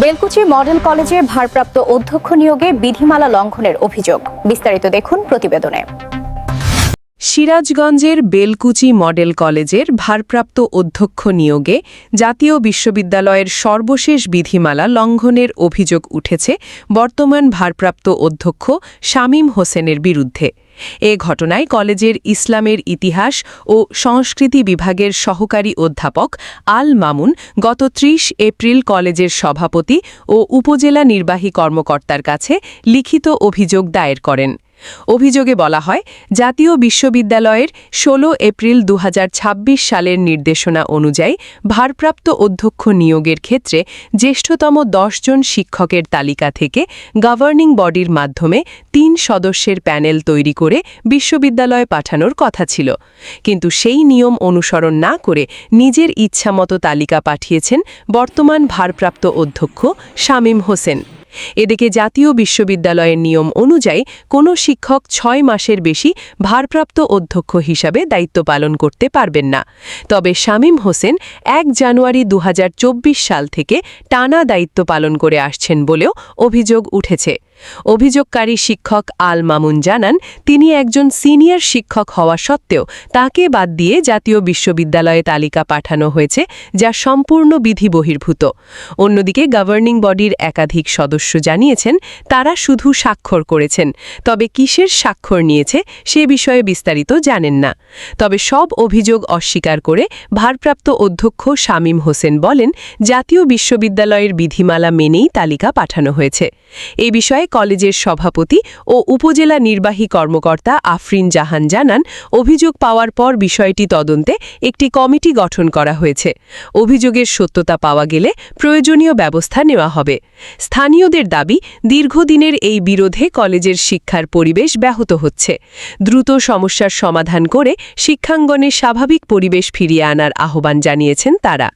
Belkuchi model কলেজে ভারপ্রাপ্ত অধ্যক্ষ নিয়োগে বিধিমালা লঙ্ঘনের অভিযোগ। বিস্তারিত দেখুন প্রতিবেদনে। সিরাজগঞ্জের বেলকুচি মডেল কলেজের ভারপ্রাপ্ত অধ্যক্ষ নিয়োগে জাতীয় বিশ্ববিদ্যালয়ের সর্বশেষ বিধিমালা লঙ্ঘনের অভিযোগ উঠেছে বর্তমান ভারপ্রাপ্ত অধ্যক্ষ শামীম হোসেনের বিরুদ্ধে। এ ঘটনায় কলেজের ইসলামের ইতিহাস ও সংস্কৃতি বিভাগের সহকারী অধ্যাপক আল মামুন গত ৩০ এপ্রিল কলেজের সভাপতি ও উপজেলা নির্বাহী কর্মকর্তার কাছে লিখিত অভিযোগ দায়ের করেন। অভিযোগে বলা হয়, জাতীয় বিশ্ববিদ্যালয়ের ১৬ এপ্রিল ২০২৬ সালের নির্দেশনা অনুযায়ী ভারপ্রাপ্ত অধ্যক্ষ নিয়োগের ক্ষেত্রে জ্যেষ্ঠতম ১০ জন শিক্ষকের তালিকা থেকে গভর্নিং বডির মাধ্যমে ৩ সদস্যের প্যানেল তৈরি করে বিশ্ববিদ্যালয়ে পাঠানোর কথা ছিল। কিন্তু সেই নিয়ম অনুসরণ না করে নিজের ইচ্ছামতো তালিকা পাঠিয়েছেন বর্তমান ভারপ্রাপ্ত অধ্যক্ষ শামীম হোসেন। এদিকে জাতীয় বিশ্ববিদ্যালয়ের নিয়ম অনুযায়ী কোনো শিক্ষক ৬ মাসের বেশি ভারপ্রাপ্ত অধ্যক্ষ হিসাবে দায়িত্ব পালন করতে পারবেন না। তবে শামীম হোসেন ১ জানুয়ারি ২০২৪ সাল থেকে টানা দায়িত্ব পালন করে আসছেন বলেও অভিযোগ উঠেছে। অভিযোগকারী শিক্ষক আল মামুন জানান, তিনি একজন সিনিয়র শিক্ষক হওয়া সত্ত্বেও তাকে বাদ দিয়ে জাতীয় বিশ্ববিদ্যালয়ে তালিকা পাঠানো হয়েছে, যা সম্পূর্ণ বিধিবহির্ভূত। অন্যদিকে গভর্নিং বডির একাধিক সদস্য জানিয়েছেন তারা শুধু স্বাক্ষর করেছেন, তবে কিসের স্বাক্ষর নিয়েছে সে বিষয়ে বিস্তারিত জানেন না। তবে সব অভিযোগ অস্বীকার করে ভারপ্রাপ্ত অধ্যক্ষ শামীম হোসেন বলেন, জাতীয় বিশ্ববিদ্যালয়ের বিধিমালা মেনেই তালিকা পাঠানো হয়েছে। এ বিষয়ে কলেজের সভাপতি ও উপজেলা নির্বাহী কর্মকর্তা আফরিন জাহান জানান, অভিযোগ পাওয়ার পর বিষয়টি তদন্তে একটি কমিটি গঠন করা হয়েছে। অভিযোগের সত্যতা পাওয়া গেলে প্রয়োজনীয় ব্যবস্থা নেওয়া হবে। স্থানীয়দের দাবি, দীর্ঘদিনের এই বিরোধে কলেজের শিক্ষার পরিবেশ ব্যাহত হচ্ছে। দ্রুত সমস্যার সমাধান করে শিক্ষাঙ্গনে স্বাভাবিক পরিবেশ ফিরিয়ে আনার আহ্বান জানিয়েছেন তারা।